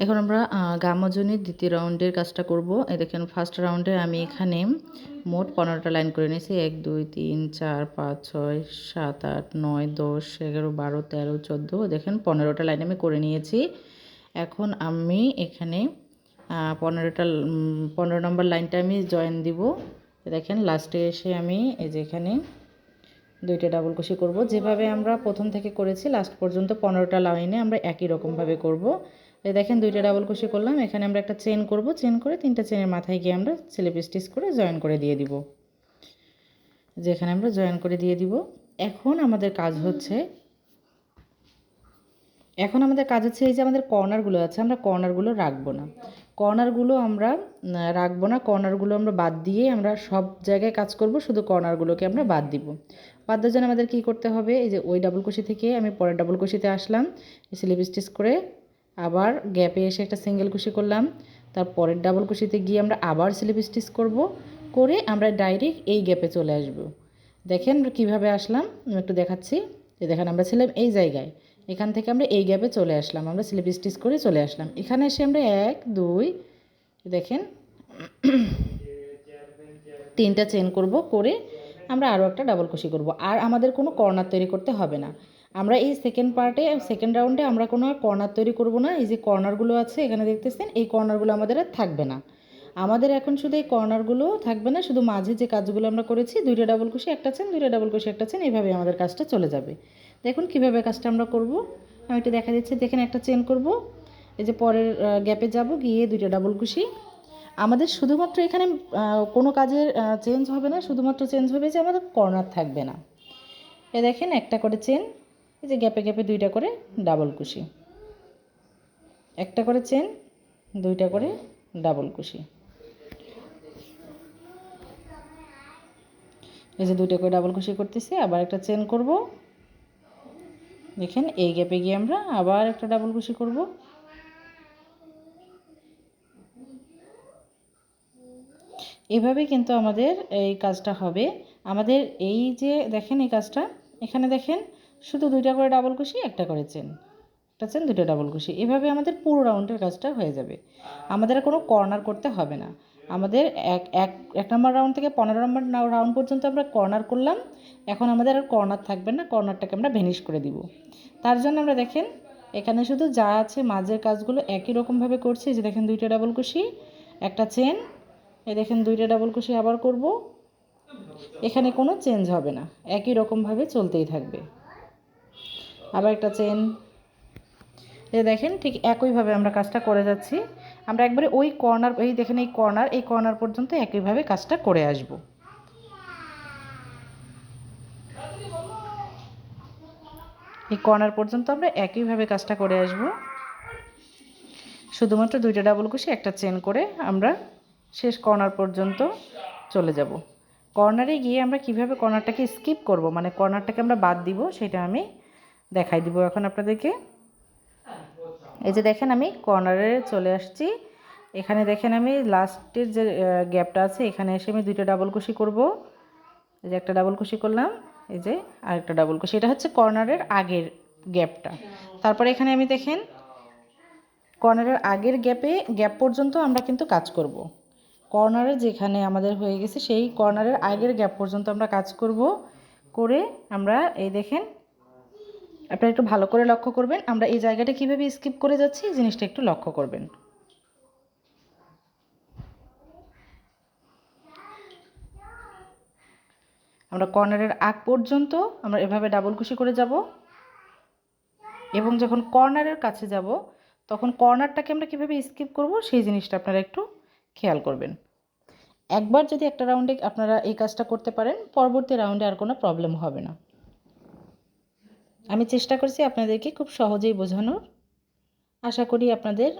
এখন আমরা গামাজনির দ্বিতীয় রাউন্ডের কাজটা করব। এই দেখেন ফার্স্ট রাউন্ডে আমি এখানে মোট 15টা লাইন করে নিয়েছি। 1 2 3 4 5 6 7 8 9 10 11 12 13 14 দেখেন 15টা লাইন আমি করে নিয়েছি। এখন আমি এখানে 15 নম্বর লাইনটা আমি জয়েন দিব। দেখেন লাস্টে এসে আমি এই যে এখানে 2টা ডাবল কুশি করব। যেভাবে আমরা প্রথম থেকে করেছি লাস্ট পর্যন্ত 15টা লাইনে আমরা একই রকমভাবে করব। এই দেখেন 2টা ডাবল কুশি করলাম। এখানে আমরা একটা চেন করব, চেন করে 3টা চেনের মাথায় গিয়ে আমরা স্লিপ স্টিচ করে জয়েন করে দিয়ে দিব। যেখানে আমরা জয়েন করে দিয়ে দিব। এখন আমাদের কাজ হচ্ছে এই যে আমাদের কর্নারগুলো আছে, আমরা কর্নারগুলো রাখবো না। কর্নারগুলো আমরা রাখবো না, কর্নারগুলো আমরা বাদ দিয়ে আমরা সব জায়গায় কাজ করব, শুধু কর্নারগুলোকে আমরা বাদ দিব। বাদ দেওয়ার জন্য আমাদের কী করতে হবে, এই যে ওই ডাবল কুশি থেকে আমি পরের ডাবল কুশিতে আসলাম, স্লিপ স্টিচ করে আবার গ্যাপে এসে একটা সিঙ্গেল কুশি করলাম। তার পরের ডাবল কুশিতে গিয়ে আমরা আবার স্লিপ স্টিচ করব, করে আমরা ডাইরেক্ট এই গ্যাপে চলে আসব। দেখেন আমরা কীভাবে আসলাম, আমি একটু দেখাচ্ছি। দেখেন আমরা ছিলাম এই জায়গায়, এখান থেকে আমরা এই গ্যাপে চলে আসলাম, আমরা স্লিপ স্টিচ করে চলে আসলাম। এখানে এসে আমরা 1 2 দেখেন 3টা চেন করব, করে আমরা আরও একটা ডাবল কুশি করব। আর আমাদের কোনো কর্নার তৈরি করতে হবে না। আমরা এই সেকেন্ড রাউন্ডে আমরা কোনো কর্নার তৈরি করব না। এই যে কর্নারগুলো আছে এখানে দেখতেছেন, এই কর্নারগুলো আমাদের আর থাকবে না। আমাদের এখন শুধু এই কর্নারগুলো থাকবে না, শুধু মাঝে যে কাজগুলো আমরা করেছি 2টা ডাবল কুশি একটা চেন, 2টা ডাবল কুশি একটা চেন, এইভাবে আমাদের কাজটা চলে যাবে। দেখুন কীভাবে কাজটা আমরা করব, আমি একটু দেখা দিচ্ছি। দেখেন একটা চেন করব, এই যে পরের গ্যাপে যাব, গিয়ে 2টা ডাবল কুশি। আমাদের শুধুমাত্র এখানে কোনো কাজের চেঞ্জ হবে না, শুধুমাত্র চেঞ্জ হবে যে আমাদের কর্নার থাকবে না। এ দেখেন একটা করে চেন, এই যে গ্যাপে গ্যাপে 2টা করে ডাবল কুশি, একটা করে চেন, 2টা করে ডাবল কুশি। এই যে 2টা করে ডাবল কুশি করতেছি, আবার একটা চেন করব। দেখেন এই গ্যাপে গিয়ে আমরা আবার একটা ডাবল কুশি করব। এভাবেই কিন্তু আমাদের এই কাজটা হবে। আমাদের এই যে দেখেন এই কাজটা, এখানে দেখেন শুধু 2টা করে ডাবল কুশি, একটা করে চেন, একটা চেন, 2টা ডাবল কুশি, এভাবে আমাদের পুরো রাউন্ডের কাজটা হয়ে যাবে। আমাদের আর কোনো কর্নার করতে হবে না। আমাদের এক নম্বর রাউন্ড থেকে 15 নম্বর রাউন্ড পর্যন্ত আমরা কর্নার করলাম। এখন আমাদের আর কর্নার থাকবে না, কর্নারটাকে আমরা ভ্যানিশ করে দিব। তার জন্য আমরা দেখেন এখানে শুধু যা আছে মাঝের কাজগুলো একই রকমভাবে করছি। যে দেখেন 2টা ডাবল কুশি, একটা চেন, এই দেখেন 2টা ডাবল কুশি আবার করব। এখানে কোনো চেঞ্জ হবে না, একই রকমভাবে চলতেই থাকবে। আবার একটা চেন, এই দেখেন ঠিক একইভাবে আমরা কাজটা করে যাচ্ছি। আমরা একবারে ওই কর্নার, এই দেখেন এই কর্নার পর্যন্ত একইভাবে কাজটা করে আসব। এই কর্নার পর্যন্ত আমরা একইভাবে কাজটা করে আসব। শুধুমাত্র 2টা ডাবল কুশি একটা চেন করে আমরা শেষ কর্নার পর্যন্ত চলে যাব। কর্নারে গিয়ে আমরা কিভাবে কর্নারটাকে স্কিপ করব, মানে কর্নারটাকে আমরা বাদ দিব, সেটা আমি দেখাই দিব এখন আপনাদেরকে। এই যে দেখেন আমি কর্নারে চলে আসছি। এখানে দেখেন আমি লাস্টের যে গ্যাপটা আছে এখানে এসে আমি 2টা ডাবল কুশি করব। এই যে একটা ডাবল কুশি করলাম, এই যে আরেকটা ডাবল কুশি, এটা হচ্ছে কর্নারের আগের গ্যাপটা। তারপরে এখানে আমি দেখেন কর্নারের আগের গ্যাপ পর্যন্ত আমরা কিন্তু কাজ করব। কর্নারে যেখানে আমাদের হয়ে গেছে সেই কর্নারের আগের গ্যাপ পর্যন্ত আমরা কাজ করব। করে আমরা এই দেখেন, আপনারা একটু ভালো করে লক্ষ্য করবেন আমরা এই জায়গাটা কীভাবে স্কিপ করে যাচ্ছি, এই জিনিসটা একটু লক্ষ্য করবেন। আমরা কর্নারের আগ পর্যন্ত আমরা এভাবে ডাবল কুশি করে যাব, এবং যখন কর্নারের কাছে যাব তখন কর্নারটাকে আমরা কীভাবে স্কিপ করব সেই জিনিসটা আপনারা একটু খেয়াল করবেন। একবার যদি একটা রাউন্ডে আপনারা এই কাজটা করতে পারেন, পরবর্তী রাউন্ডে আর কোনো প্রবলেম হবে না। আমি চেষ্টা করছি আপনাদেরকে খুব সহজেই বোঝানোর। আশা করি আপনাদের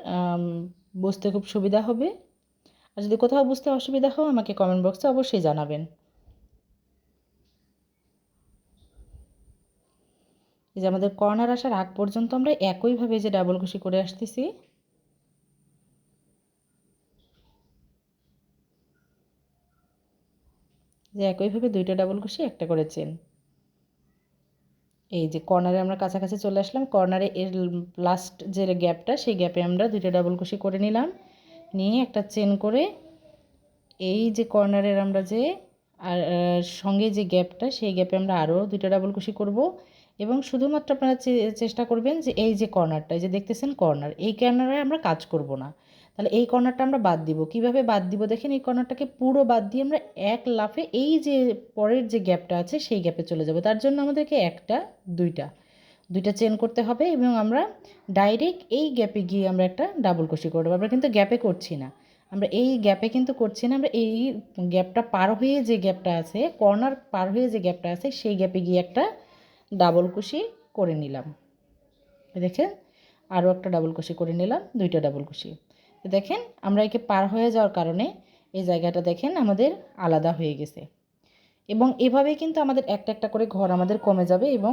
বুঝতে খুব সুবিধা হবে। আর যদি কোথাও বুঝতে অসুবিধা হয় আমাকে কমেন্ট বক্সে অবশ্যই জানাবেন। এই যে আমাদের কর্নার আসার আগ পর্যন্ত আমরা একইভাবে যে ডাবল কুশি করে আসতেছি। যে একইভাবে 2টা ডাবল কুশি একটা করে চেন, এই যে কর্নারে আমরা কাছাকাছি চলে আসলাম, কর্নারে এর লাস্ট যে গ্যাপটা সেই গ্যাপে আমরা দুইটা ডাবল কুশি করে নিলাম, নিয়ে একটা চেন করে এই যে কর্নারের আমরা যে আর সঙ্গে যে গ্যাপটা সেই গ্যাপে আমরা আরও দুইটা ডাবল কুশি করব। এবং শুধুমাত্র আপনারা চেষ্টা করবেন যে এই যে কর্নারটা, এই যে দেখতেছেন কর্নার, এই কর্নারে আমরা কাজ করব না। তাহলে এই কর্নারটা আমরা বাদ দিব। কিভাবে বাদ দিব দেখেন, এই কর্নারটাকে পুরো বাদ দিয়ে আমরা এক লাফে এই যে পরের যে গ্যাপটা আছে সেই গ্যাপে চলে যাব। তার জন্য আমাদেরকে একটা দুইটা চেন করতে হবে এবং আমরা ডাইরেক্ট এই গ্যাপে গিয়ে আমরা একটা ডাবল কুশি করব। আমরা কিন্তু গ্যাপে করছি না, আমরা এই গ্যাপে কিন্তু করছি না, আমরা এই গ্যাপটা পার হয়ে যে গ্যাপটা আছে, কর্নার পার হয়ে যে গ্যাপটা আছে সেই গ্যাপে গিয়ে একটা ডাবল কুশি করে নিলাম। দেখেন আরও একটা ডাবল কুশি করে নিলাম, দুইটা ডাবল কুশি। দেখেন আমরা একে পার হয়ে যাওয়ার কারণে এই জায়গাটা দেখেন আমাদের আলাদা হয়ে গেছে। এবং এভাবেই কিন্তু আমাদের একটা একটা করে ঘর আমাদের কমে যাবে এবং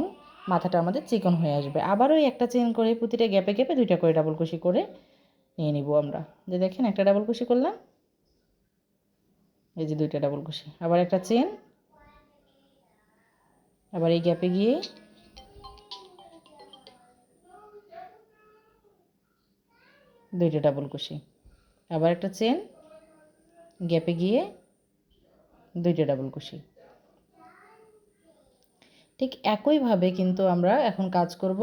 মাথাটা আমাদের চিকন হয়ে আসবে। আবারও একটা চেন করে প্রতিটা গ্যাপে গ্যাপে দুইটা করে ডাবল কুশি করে নিয়ে নিব আমরা। যে দেখেন একটা ডাবল কুশি করলাম, এই যে দুইটা ডাবল কুশি, আবার একটা চেন, আবার এই গ্যাপে গিয়ে দুইটা ডাবল কুশি, আবার একটা চেন, গ্যাপে গিয়ে দুইটা ডাবল কুশি। ঠিক একইভাবে কিন্তু আমরা এখন কাজ করব।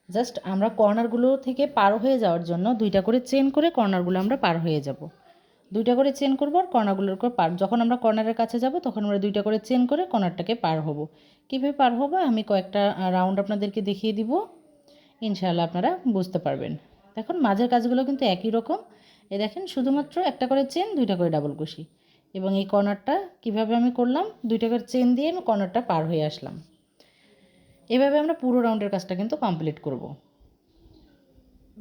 জাস্ট আমরা কর্নারগুলো থেকে পার হয়ে যাওয়ার জন্য দুইটা করে চেন করে কর্নারগুলো আমরা পার হয়ে যাব। দুইটা করে চেন করব আর কর্নারগুলোর উপর পার, যখন আমরা কর্নারের কাছে যাব তখন আমরা দুইটা করে চেন করে কর্নারটাকে পার হব। কীভাবে পার হবো আমি কয়েকটা রাউন্ড আপনাদেরকে দেখিয়ে দিব, ইনশাআল্লাহ আপনারা বুঝতে পারবেন। দেখুন মাঝের কাজগুলো কিন্তু একই রকম। এই দেখেন শুধুমাত্র একটা করে চেন, দুইটা করে ডাবল কুশি, এবং এই কর্নারটা কিভাবে আমি করলাম, দুইটা করে চেন দিয়ে আমি কর্নারটা পার হয়ে আসলাম। এভাবে আমরা পুরো রাউন্ডের কাজটা কিন্তু কমপ্লিট করব।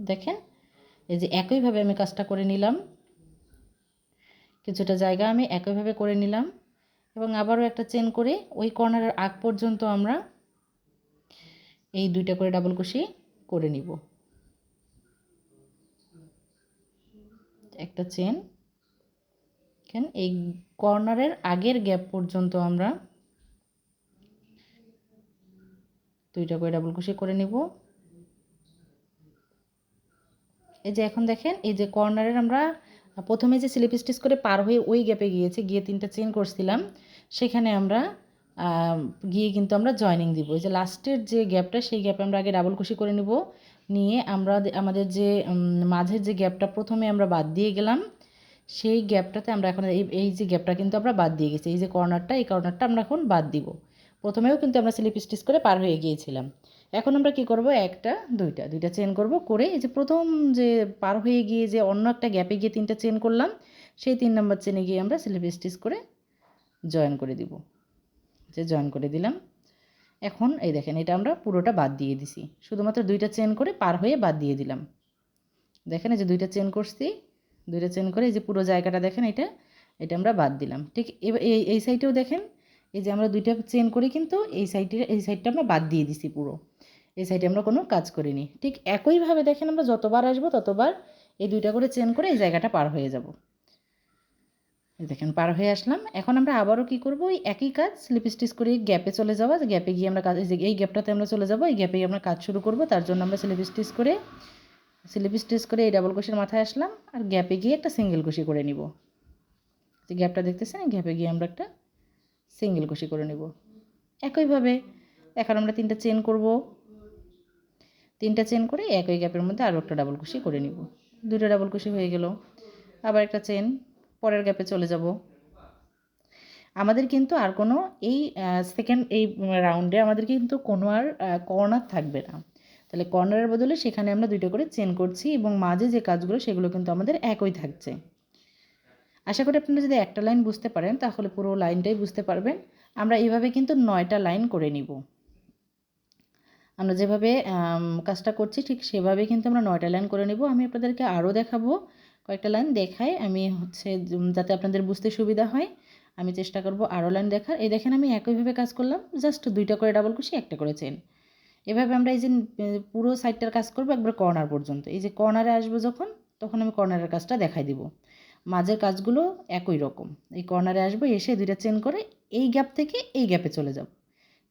দেখেন এই যে একইভাবে আমি কাজটা করে নিলাম, কিছুটা জায়গা আমি একইভাবে করে নিলাম এবং আবারও একটা চেন করে ওই কর্নারের আগ পর্যন্ত আমরা এই দুইটা করে ডাবল কুশি করে নিব। একটা চেন, দেখেন এই কর্নারের আগের গ্যাপ পর্যন্ত আমরা দুইটা করে ডাবল কুশি করে নিব। এই যে এখন দেখেন এই যে কর্নারের আমরা প্রথমে যে স্লিপ স্টিচ করে পার হয়ে ওই গ্যাপে গিয়েছে, গিয়ে তিনটা চেন করছিলাম, সেখানে আমরা গিয়ে কিন্তু আমরা জয়েনিং দিব। এই যে লাস্টের যে গ্যাপটা সেই গ্যাপে আমরা আগে ডাবল কুশি করে নিব, নিয়ে আমরা আমাদের যে মাঝের যে গ্যাপটা প্রথমে আমরা বাদ দিয়ে গেলাম সেই গ্যাপটাতে আমরা এখন এই যে গ্যাপটা কিন্তু আমরা বাদ দিয়ে গেছি, এই যে কর্নারটা, এই কর্নারটা আমরা এখন বাদ দিব। প্রথমেও কিন্তু আমরা স্লিপ স্টিচ করে পার হয়ে গিয়েছিলাম। এখন আমরা কি করব, একটা দুইটা চেন করব, করে এই যে প্রথম যে পার হয়ে গিয়ে যে অন্য একটা গ্যাপে গিয়ে তিনটা চেন করলাম, সেই 3 নম্বর চেনে গিয়ে আমরা স্লিপ স্টিচ করে জয়েন করে দিব। যে জয়েন করে দিলাম। এখন এই দেখেন এটা আমরা পুরোটা বাদ দিয়ে দিছি, শুধুমাত্র দুইটা চেন করে পার হয়ে বাদ দিয়ে দিলাম। দেখেন এই যে দুইটা চেন করছি, দুইটা চেন করে এই যে পুরো জায়গাটা দেখেন এটা আমরা বাদ দিলাম। ঠিক এই সাইডেও দেখেন এই যে আমরা দুইটা চেন করে কিন্তু এই সাইডটা আমরা বাদ দিয়ে দিছি পুরো, এই সাইডে আমরা কোনো কাজ করিনি। ঠিক একইভাবে দেখেন আমরা যতবার আসবো ততবার এই দুইটা করে চেন করে এই জায়গাটা পার হয়ে যাব। দেখেন পার হয়ে আসলাম। এখন আমরা আবারও কি করব, ওই একই কাজ স্লিপ স্টিচ করে গ্যাপে চলে যাওয়া, গ্যাপে গিয়ে আমরা কাজ এই গ্যাপটাতে আমরা চলে যাব, এই গ্যাপেই আমরা কাজ শুরু করব। তার জন্য আমরা স্লিপ স্টিচ করে এই ডাবল কুশির মাথায় আসলাম আর গ্যাপে গিয়ে একটা সিঙ্গেল কুশি করে নিব। যে গ্যাপটা দেখতেছেন এই গ্যাপে গিয়ে আমরা একটা সিঙ্গেল কুশি করে নিব। একইভাবে এখন আমরা তিনটা চেন করব, তিনটা চেন করে একই গ্যাপের মধ্যে আরও একটা ডাবল কুশি করে নিব। দুটো ডাবল কুশি হয়ে গেল, আবার একটা চেন, পরের গ্যাপে চলে যাব। আমাদের কিন্তু আর কোনো এই সেকেন্ড এই রাউন্ডে আমাদের কিন্তু কোনো আর কর্নার থাকবে না। তাহলে কর্নারের বদলে সেখানে আমরা দুইটা করে চেন করছি এবং মাঝে যে কাজগুলো সেগুলো কিন্তু আমাদের একই থাকছে। আশা করি আপনারা যদি একটা লাইন বুঝতে পারেন তাহলে পুরো লাইনটাই বুঝতে পারবেন। আমরা এইভাবে কিন্তু 9টা লাইন করে নিব। আমরা যেভাবে কাজটা করছি ঠিক সেভাবেই কিন্তু আমরা 9টা লাইন করে নেব। আমি আপনাদেরকে আরও দেখাবো, কয়েকটা লাইন দেখাই আমি যাতে আপনাদের বুঝতে সুবিধা হয়। আমি চেষ্টা করব আরও লাইন দেখার। এই দেখেন আমি একইভাবে কাজ করলাম, জাস্ট দুইটা করে ডাবল কুশি, একটা করে চেন। এভাবে আমরা এই যে পুরো সাইডটার কাজ করব একবার কর্নার পর্যন্ত। এই যে কর্নারে আসবো যখন, তখন আমি কর্নারের কাজটা দেখাই দিব। মাঝের কাজগুলো একই রকম। এই কর্নারে আসবো, এসে দুইটা চেন করে এই গ্যাপ থেকে এই গ্যাপে চলে যাব।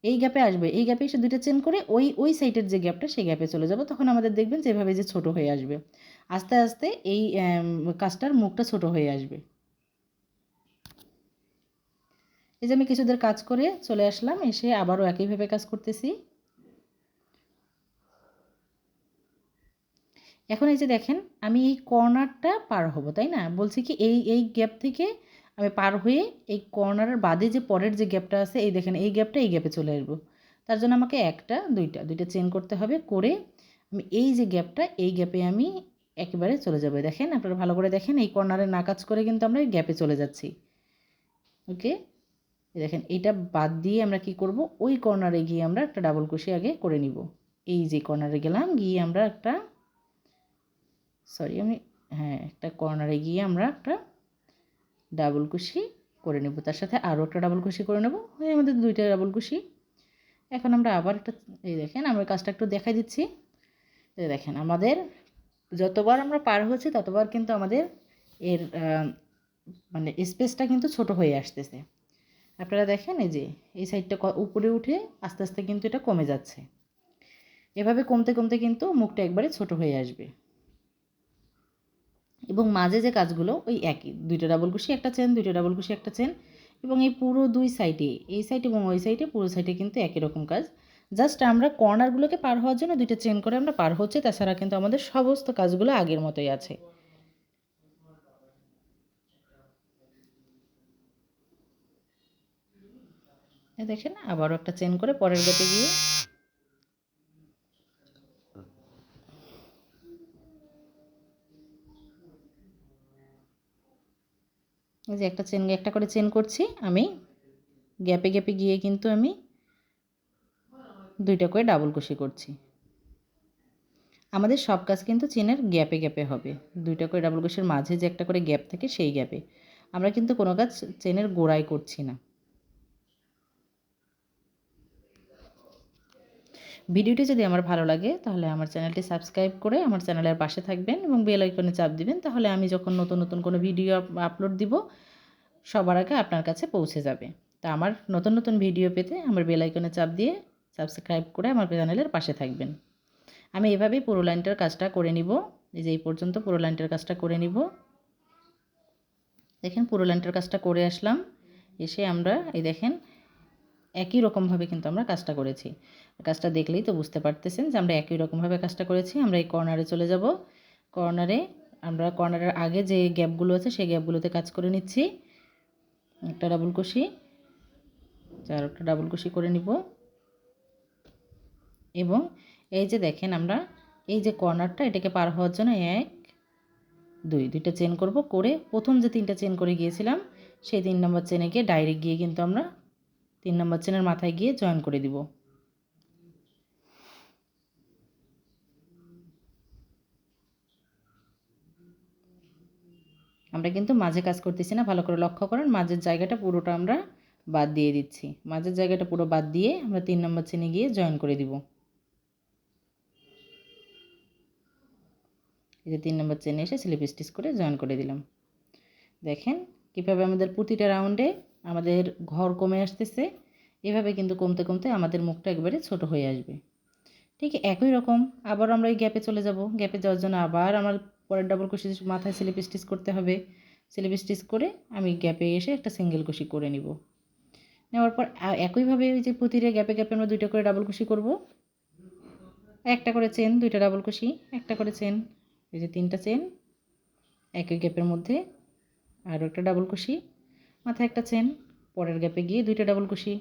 এই গ্যাপে আসবে, এই গ্যাপে এসে দুইটা চেন করে ওই সাইডের যে গ্যাপটা সেই গ্যাপে চলে যাব। তখন আমাদের দেখবেন যে এভাবে যে ছোট হয়ে আসবে, আস্তে আস্তে এই কাজটার মুখটা ছোট হয়ে আসবে। এই যে আমি কিছুদের কাজ করে চলে আসলাম, এসে আবারও একইভাবে কাজ করতেছি। এখন এই যে দেখেন আমি এই কর্নারটা পার হব, তাই না? বলছি কি এই গ্যাপ থেকে আমি পার হয়ে এই কর্নারের বাদে যে পরের যে গ্যাপটা আছে, এই দেখেন এই গ্যাপটা এই গ্যাপে চলে আসবো। তার জন্য আমাকে দুইটা চেন করতে হবে। করে আমি এই যে গ্যাপটা, এই গ্যাপে আমি একেবারে চলে যাবো। দেখেন আপনারা ভালো করে দেখেন, এই কর্নারে না কাজ করে কিন্তু আমরা এই গ্যাপে চলে যাচ্ছি। ওকে, দেখেন এটা বাদ দিয়ে আমরা কি করব, ওই কর্নারে গিয়ে আমরা একটা ডাবল ক্রোশে আগে করে নিব। এই যে কর্নারে গেলাম, গিয়ে আমরা একটা একটা কর্নারে গিয়ে আমরা একটা ডাবল কুশি করে নেব, তার সাথে আরও একটা ডাবল কুশি করে নেব, হয়ে আমাদের দুইটা ডাবল কুশি। এখন আমরা আবার একটা, এই দেখেন আমরা কাজটা একটু দেখাই দিচ্ছি। এই দেখেন আমাদের যতবার আমরা পার হচ্ছি ততবার কিন্তু আমাদের এর মানে স্পেসটা কিন্তু ছোট হয়ে আসতেছে। আপনারা দেখেন এই যে এই সাইডটা উপরে উঠে আস্তে আস্তে কিন্তু এটা কমে যাচ্ছে। এভাবে কমতে কমতে কিন্তু মুখটা একবারে ছোট হয়ে আসবে। এবং মাঝে যে কাজগুলো ওই একই, দুইটা ডাবল কুশি একটা চেন, দুইটা ডাবল কুশি একটা চেন, এবং এই পুরো দুই সাইডে, এই সাইড এবং ওই সাইডে, পুরো সাইডে কিন্তু একই রকম কাজ। জাস্ট আমরা কর্নারগুলোকে পার হওয়ার জন্য দুইটা চেন করে আমরা পার হচ্ছি, তাছাড়া কিন্তু আমাদের সমস্ত কাজগুলো আগের মতোই আছে। দেখেন আবারও একটা চেন করে পরের গেটে গিয়ে এই যে একটা করে চেন করছি আমি, গ্যাপে গ্যাপে গিয়ে কিন্তু আমি দুইটা করে ডাবল কুশি করছি। আমাদের সব কাজ কিন্তু চেনের গ্যাপে গ্যাপে হবে, দুইটা করে ডাবল কুশির মাঝে যে একটা করে গ্যাপ থাকে সেই গ্যাপে। আমরা কিন্তু কোনো কাজ চেনের গোড়ায় করছি না। ভিডিওটি যদি আমার ভালো লাগে তাহলে আমার চ্যানেলটি সাবস্ক্রাইব করে আমার চ্যানেলের পাশে থাকবেন এবং বেল আইকনে চাপ দিবেন, তাহলে আমি যখন নতুন নতুন কোনো ভিডিও আপলোড দিব সবার আগে আপনার কাছে পৌঁছে যাবে। তা আমার নতুন নতুন ভিডিও পেতে আমার বেল আইকনে চাপ দিয়ে সাবস্ক্রাইব করে আমার চ্যানেলের পাশে থাকবেন। আমি এভাবেই পুরো লাইনটার কাজটা করে নিব। এই যে এই পর্যন্ত পুরো লাইনটার কাজটা করে নিব। দেখেন পুরো লাইনটার কাজটা করে আসলাম, এসে আমরা এই দেখেন একই রকমভাবে কিন্তু আমরা কাজটা করেছি। কাজটা দেখলেই তো বুঝতে পারতেছেন যে আমরা একই রকমভাবে কাজটা করেছি। আমরা এই কর্নারে চলে যাব। কর্নারের আগে যে গ্যাপগুলো আছে সেই গ্যাপগুলোতে কাজ করে নিচ্ছি। একটা ডাবল কুশি, আর একটা ডাবল কুশি করে নিব। এবং এই যে দেখেন আমরা এই যে কর্নারটা, এটাকে পার হওয়ার জন্য দুইটা চেন করব। করে প্রথম যে তিনটা চেন করে গিয়েছিলাম সেই 3 নম্বর চেনে গিয়ে ডাইরেক্ট গিয়ে কিন্তু আমরা 3 নম্বর চেনের মাথায় গিয়ে জয়েন করে দিব। আমরা কিন্তু মাঝে কাজ করতেছি না, ভালো করে লক্ষ্য করেন। মাঝের জায়গাটা পুরোটা আমরা বাদ দিয়ে দিচ্ছি। মাঝের জায়গাটা পুরো বাদ দিয়ে আমরা 3 নম্বর চেনে গিয়ে জয়েন করে দিব। এই যে 3 নম্বর চেনে এসে স্লিপ স্টিচ করে জয়েন করে দিলাম। দেখেন কীভাবে আমাদের প্রতিটা রাউন্ডে আমাদের ঘর কমে আসতেছে। এভাবে কিন্তু কমতে কমতে আমাদের মুখটা একবারে ছোট হয়ে আসবে। ঠিক একই রকম আবার আমরা এই গ্যাপে চলে যাব। গ্যাপে যাওয়ার জন্য আবার আমার পরের ডাবল কুশি মাথায় স্লিপ স্টিচ করতে হবে। স্লিপ স্টিচ করে আমি গ্যাপে এসে একটা সিঙ্গেল কুশি করে নিব। নেওয়ার পর একইভাবে ওই যে প্রতিটা গ্যাপে গ্যাপে আমরা দুইটা করে ডাবল কুশি করব। একটা করে চেন, দুইটা ডাবল কুশি, একটা করে চেন, এই যে 3টা চেন একই গ্যাপের মধ্যে, আরও একটা ডাবল কুশি, মাথায় একটা চেন, পরের গ্যাপে গিয়ে দুইটা ডাবল কুশি।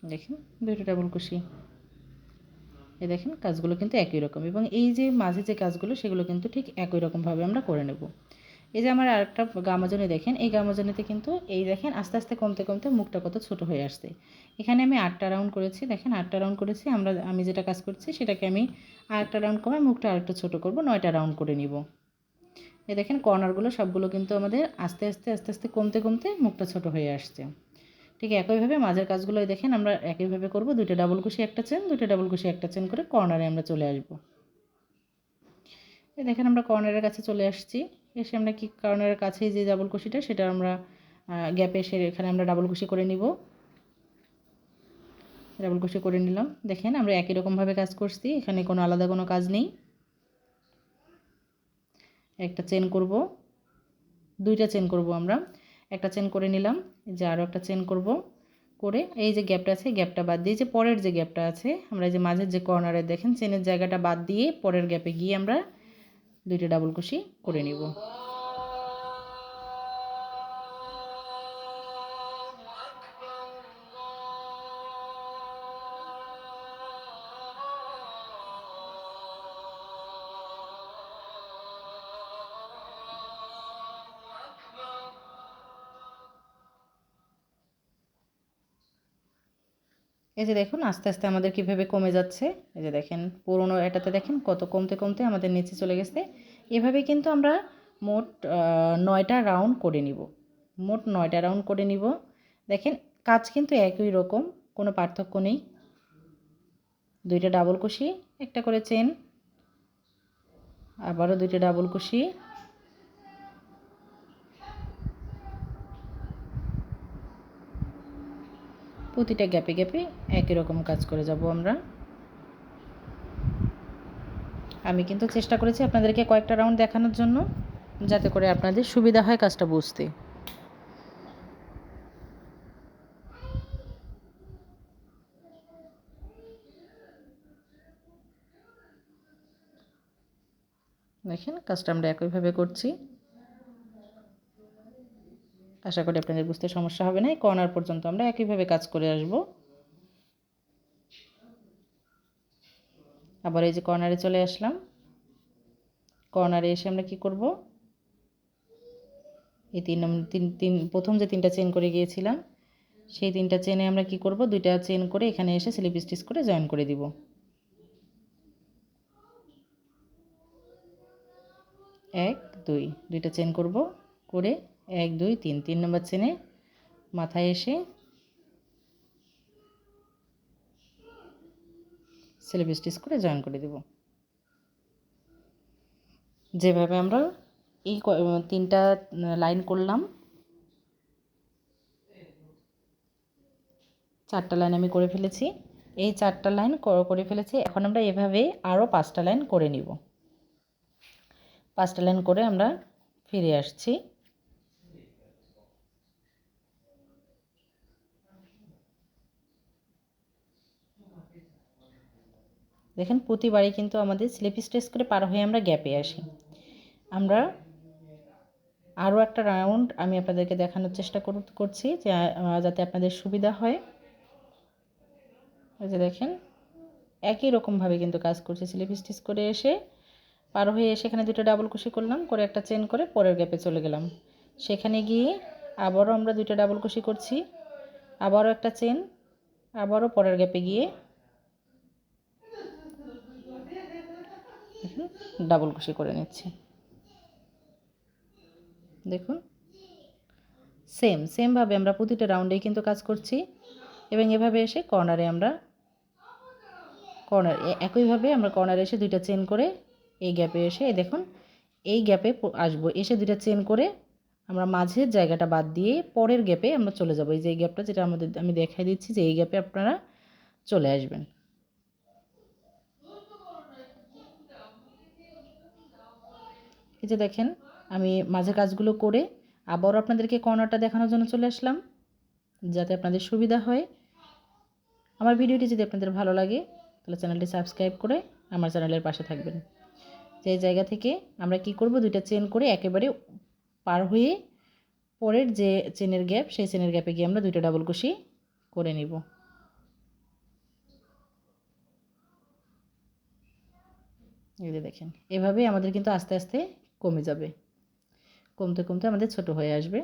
দেখেন দুইটা ডাবল কুশি। এই দেখেন কাজগুলো কিন্তু একই রকম, এবং এই যে মাঝে যে কাজগুলো সেগুলো কিন্তু ঠিক একই রকমভাবে আমরা করে নেব। এই যে আমার আরেকটা গামাজনি দেখেন, এই গামাজনিতে কিন্তু এই দেখেন আস্তে আস্তে কমতে কমতে মুখটা কত ছোট হয়ে আসছে। এখানে আমি 8টা রাউন্ড করেছি, দেখেন 8টা রাউন্ড করেছি। আমি যেটা কাজ করছি সেটাকে আমি আরেকটা রাউন্ড কমে মুখটা আরেকটু ছোটো করব, 9টা রাউন্ড করে নিব। এই দেখেন কর্নারগুলো সবগুলো কিন্তু আমাদের আস্তে আস্তে আস্তে আস্তে কমতে কমতে মুখটা ছোট হয়ে আসছে। ঠিক একইভাবে মাঝের কাজগুলো দেখেন আমরা একইভাবে করব। দুইটা ডাবল কুশি একটা চেন, দুইটা ডাবল কুশি একটা চেন করে কর্নারে আমরা চলে আসব। এই দেখেন আমরা কর্নারের কাছে চলে আসছি। এসে আমরা কি কর্নারের কাছে যে ডাবল কুশিটা সেটা আমরা গ্যাপে এসে এখানে আমরা ডাবল কুশি করে নিব। ডাবল কুশি করে নিলাম। দেখেন আমরা একই রকমভাবে কাজ করছি, এখানে কোনো আলাদা কোনো কাজ নেই। একটা চেন করব, দুইটা চেন করব আমরা। একটা চেন করে নিলাম, যে আরও একটা চেন করব, করে এই যে গ্যাপটা আছে গ্যাপটা বাদ দিয়ে যে পরের যে গ্যাপটা আছে আমরা এই যে মাঝের যে কর্নারে দেখেন চেনের জায়গাটা বাদ দিয়ে পরের গ্যাপে গিয়ে আমরা দুইটা ডাবল কুশি করে নিব। এই যে দেখুন আস্তে আস্তে আমাদের কীভাবে কমে যাচ্ছে। এই যে দেখেন পুরোনো এটাতে দেখেন কত কমতে কমতে আমাদের নিচে চলে গেছে। এভাবে কিন্তু আমরা মোট 9টা রাউন্ড করে নিব। মোট 9টা রাউন্ড করে নিব। দেখেন কাজ কিন্তু একই রকম, কোনো পার্থক্য নেই। দুইটা ডাবল কুশি, একটা করে চেন, আবারও দুইটা ডাবল কুশি, প্রতিটা গ্যাপে গ্যাপে একই রকম কাজ করে যাব আমরা। আমি কিন্তু চেষ্টা করেছি আপনাদেরকে কয়েকটা রাউন্ড দেখানোর জন্য, যাতে করে আপনাদের সুবিধা হয় কাজটা বুঝতে। দেখেন কাজটা আমরা একইভাবে করছি। আশা করি আপনাদের বুঝতে সমস্যা হবে না। এই কর্নার পর্যন্ত আমরা একইভাবে কাজ করে আসব। আবার এই যে কর্নারে চলে আসলাম। কর্নারে এসে আমরা কি করব, এই প্রথম যে 3টা চেন করে গিয়েছিলাম সেই 3টা চেনে আমরা কি করব, 2টা চেন করে এখানে এসে স্লিপ স্টিচ করে জয়েন করে দিব। 1 2 2টা চেন করব, করে 1 2 3 3 নম্বর চেনে মাথায় এসে স্লিপ স্টিচ করে জয়েন করে দেব। যেভাবে আমরা এই 3টা লাইন করলাম, 4টা লাইন আমি করে ফেলেছি। এই 4টা লাইন করে ফেলেছি। এখন আমরা এভাবে আরও 5টা লাইন করে নিব। 5টা লাইন করে আমরা ফিরে আসছি। দেখেন প্রতিবারই কিন্তু আমাদের স্লিপ স্টিচ করে পার হয়ে আমরা গ্যাপে আসি। আমরা আরও একটা রাউন্ড আমি আপনাদেরকে দেখানোর চেষ্টা করছি, যাতে আপনাদের সুবিধা হয়। এই যে দেখেন একই রকমভাবে কিন্তু কাজ করছি। স্লিপ স্টিচ করে এসে পার হয়ে এসে এখানে 2টা ডাবল কুশি করলাম, করে একটা চেন করে পরের গ্যাপে চলে গেলাম। সেখানে গিয়ে আবারও আমরা 2টা ডাবল কুশি করছি, আবারও একটা চেন, আবারও পরের গ্যাপে গিয়ে ডাবল কুশি করে নিচ্ছি। দেখুন সেমভাবে আমরা প্রতিটা রাউন্ডেই কিন্তু কাজ করছি। এবং এভাবে এসে কর্নারে আমরা একইভাবে আমরা কর্নারে এসে 2টা চেন করে এই গ্যাপে এসে দেখুন এই গ্যাপে আসবো, এসে 2টা চেন করে আমরা মাঝের জায়গাটা বাদ দিয়ে পরের গ্যাপে আমরা চলে যাব। এই যে এই গ্যাপটা যেটা আমি দেখাই দিচ্ছি, যে এই গ্যাপে আপনারা চলে আসবেন। এই যে দেখেন আমি মাঝে কাজগুলো করে আবারও আপনাদেরকে কর্নারটা দেখানোর জন্য চলে আসলাম, যাতে আপনাদের সুবিধা হয়। আমার ভিডিওটি যদি আপনাদের ভালো লাগে তাহলে চ্যানেলটি সাবস্ক্রাইব করে আমার চ্যানেলের পাশে থাকবেন। যে জায়গা থেকে আমরা কি করব, 2টা চেন করে একেবারে পার হয়ে পরের যে চেনের গ্যাপ সেই চেনের গ্যাপে গিয়ে আমরা 2টা ডাবল কুশি করে নিব। এই যে দেখেন এভাবেই আমাদের কিন্তু আস্তে আস্তে কমে যাবে, কমতে কমতে আমাদের ছোট হয়ে আসবে।